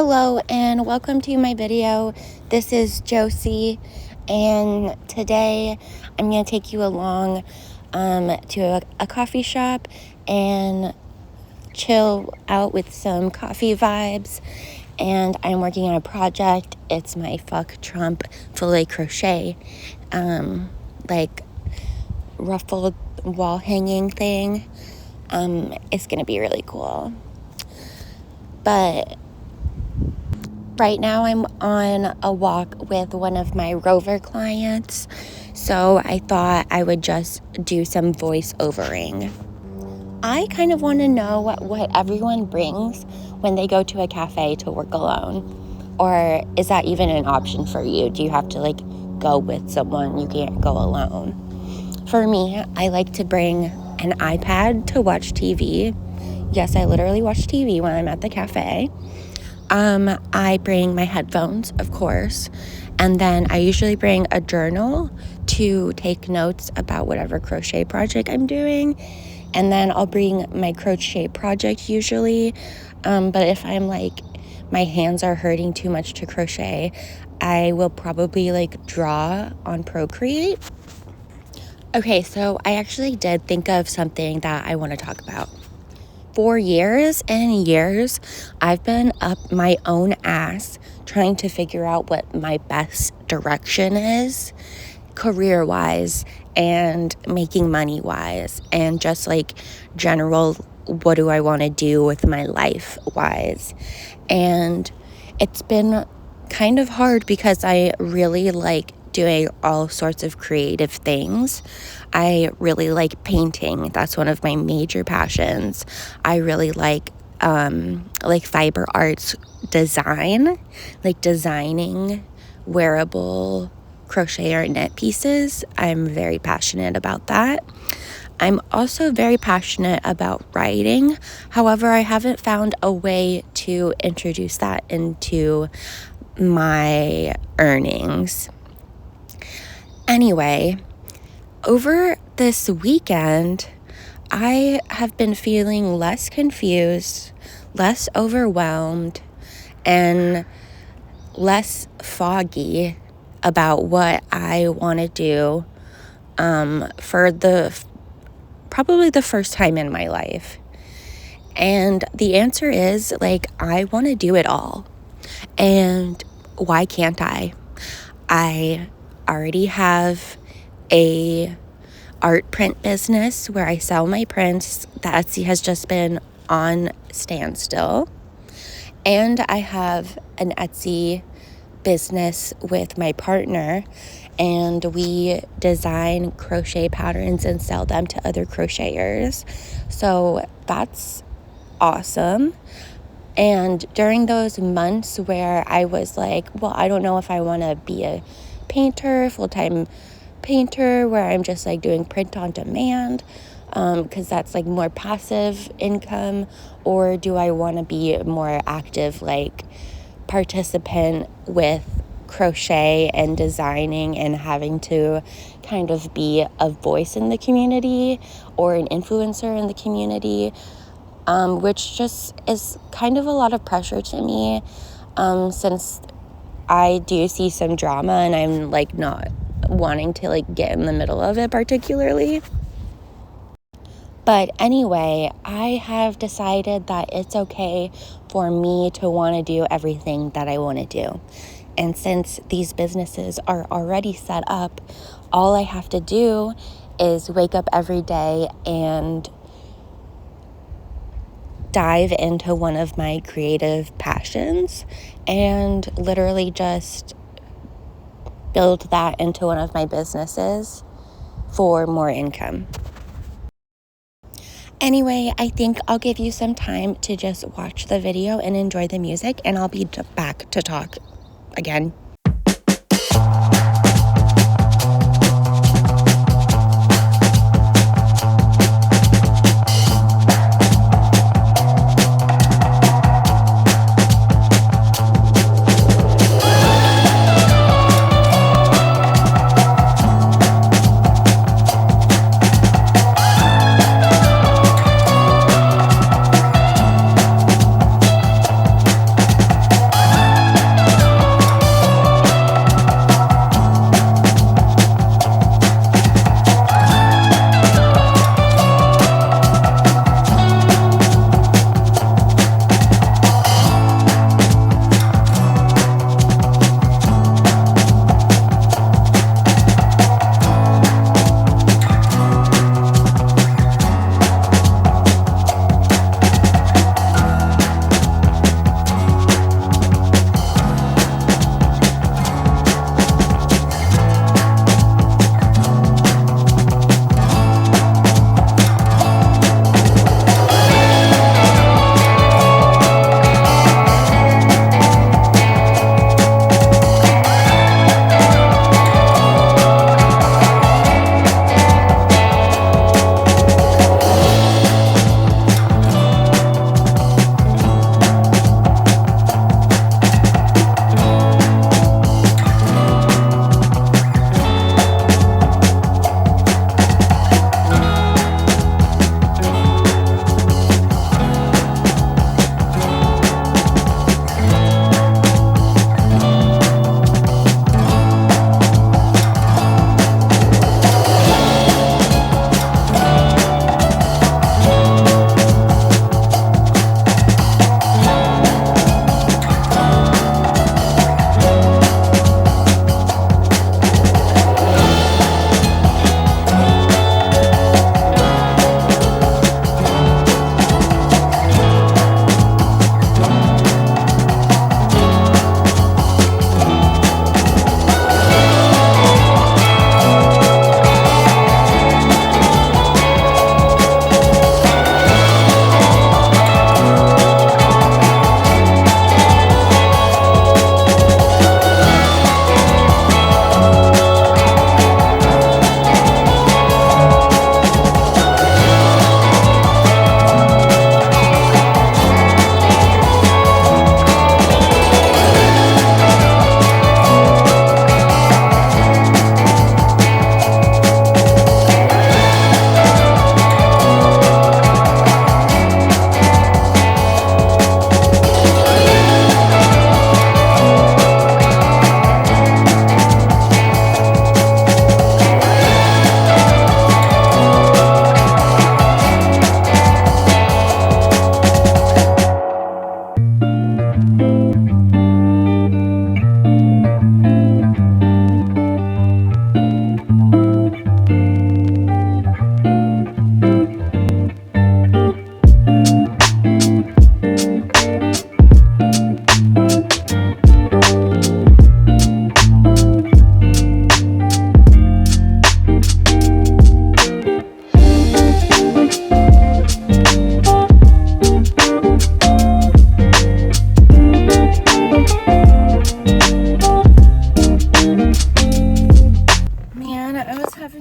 Hello and welcome to my video. This is Josie, and today I'm going to take you along to a coffee shop and chill out with some coffee vibes. And I'm working on a project. It's my Fuck Trump Filet crochet like ruffled wall hanging thing. It's going to be really cool. But right now I'm on a walk with one of my rover clients, so I thought I would just do some voiceovering. I kind of want to know what everyone brings when they go to a cafe to work alone. Or is that even an option for you? Do you have to go with someone? You can't go alone. For me, I like to bring an iPad to watch TV. Yes, I literally watch TV when I'm at the cafe. I bring my headphones, of course, and then I usually bring a journal to take notes about whatever crochet project I'm doing, and then I'll bring my crochet project usually, but if I'm my hands are hurting too much to crochet, I will probably draw on Procreate. Okay, so I actually did think of something that I want to talk about. For years and years, I've been up my own ass trying to figure out what my best direction is, career-wise and making money-wise, and just general, what do I want to do with my life-wise. And it's been kind of hard because I really like doing all sorts of creative things. I really like painting. That's one of my major passions. I really like fiber arts design, designing wearable crochet or knit pieces. I'm very passionate about that. I'm also very passionate about writing. However, I haven't found a way to introduce that into my earnings. Anyway, over this weekend, I have been feeling less confused, less overwhelmed, and less foggy about what I want to do for probably the first time in my life. And the answer is, I want to do it all. And why can't I? I already have a art print business where I sell my prints. The Etsy has just been on standstill. And I have an Etsy business with my partner, and we design crochet patterns and sell them to other crocheters. So that's awesome. And during those months where I was I don't know if I want to be a full-time painter where I'm just doing print on demand, because that's more passive income, or do I want to be a more active participant with crochet and designing and having to kind of be a voice in the community or an influencer in the community, which just is kind of a lot of pressure to me, since I do see some drama and I'm not wanting to get in the middle of it particularly. But anyway, I have decided that it's okay for me to want to do everything that I want to do. And since these businesses are already set up, all I have to do is wake up every day and dive into one of my creative passions and literally just build that into one of my businesses for more income. Anyway, I think I'll give you some time to just watch the video and enjoy the music, and I'll be back to talk again.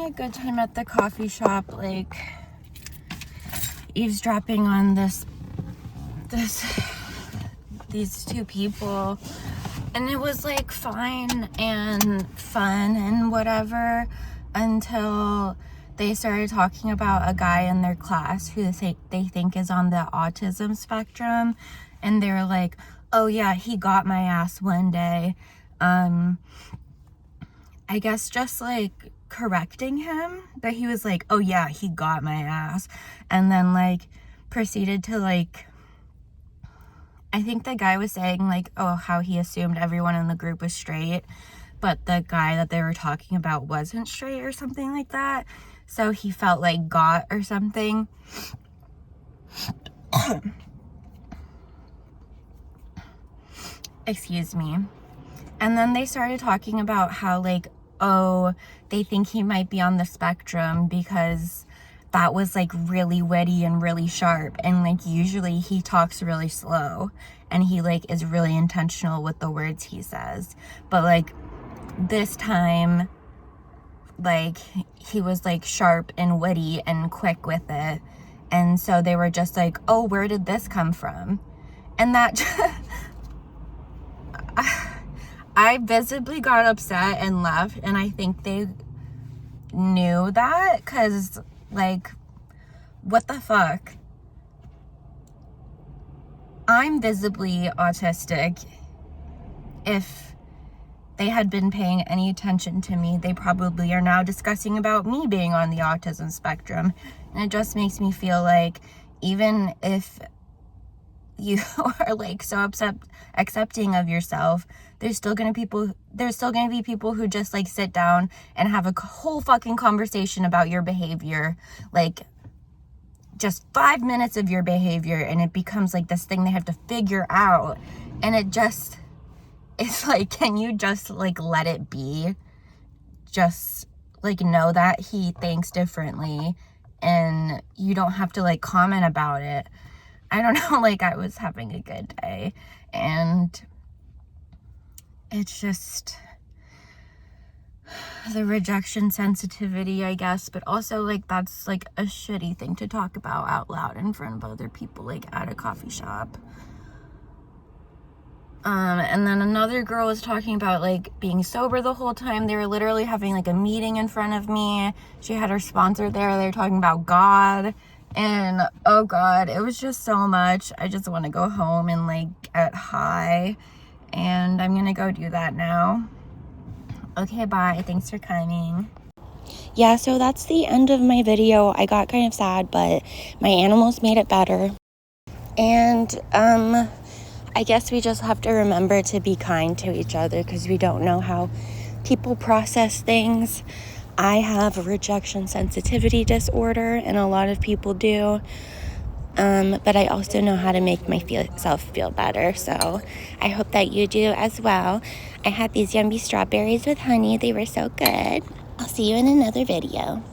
a good time at the coffee shop, like eavesdropping on these two people, and it was like fine and fun and whatever until they started talking about a guy in their class who they think is on the autism spectrum, and they were like, oh yeah, he got my ass one day. I guess just like correcting him, but he was like, oh yeah, he got my ass, and then like proceeded to like, I think the guy was saying like, oh, how he assumed everyone in the group was straight, but the guy that they were talking about wasn't straight or something like that, so he felt like got or something. Excuse me. And then they started talking about how like, oh, they think he might be on the spectrum because that was like really witty and really sharp, and like usually he talks really slow and he like is really intentional with the words he says, but like this time like he was like sharp and witty and quick with it, and so they were just like, oh, where did this come from? And that I visibly got upset and left, and I think they knew that, because like, what the fuck? I'm visibly autistic. If they had been paying any attention to me, they probably are now discussing about me being on the autism spectrum. And it just makes me feel like even if you are like so accepting of yourself, there's still gonna be people who just like sit down and have a whole fucking conversation about your behavior, like just 5 minutes of your behavior, and it becomes like this thing they have to figure out, and it's like, can you just like let it be? Just like know that he thinks differently and you don't have to like comment about it. I don't know, like I was having a good day, and it's just the rejection sensitivity, I guess, but also like that's like a shitty thing to talk about out loud in front of other people, like at a coffee shop. And then another girl was talking about like being sober the whole time. They were literally having like a meeting in front of me. She had her sponsor there. They were talking about God, and oh God, it was just so much. I just want to go home and like get high, and I'm gonna go do that now. Okay, bye. Thanks for coming. Yeah, so that's the end of my video. I got kind of sad, but my animals made it better. And I guess we just have to remember to be kind to each other, because we don't know how people process things. I have a rejection sensitivity disorder, and a lot of people do. But I also know how to make myself feel better, so I hope that you do as well. I had these yummy strawberries with honey. They were so good. I'll see you in another video.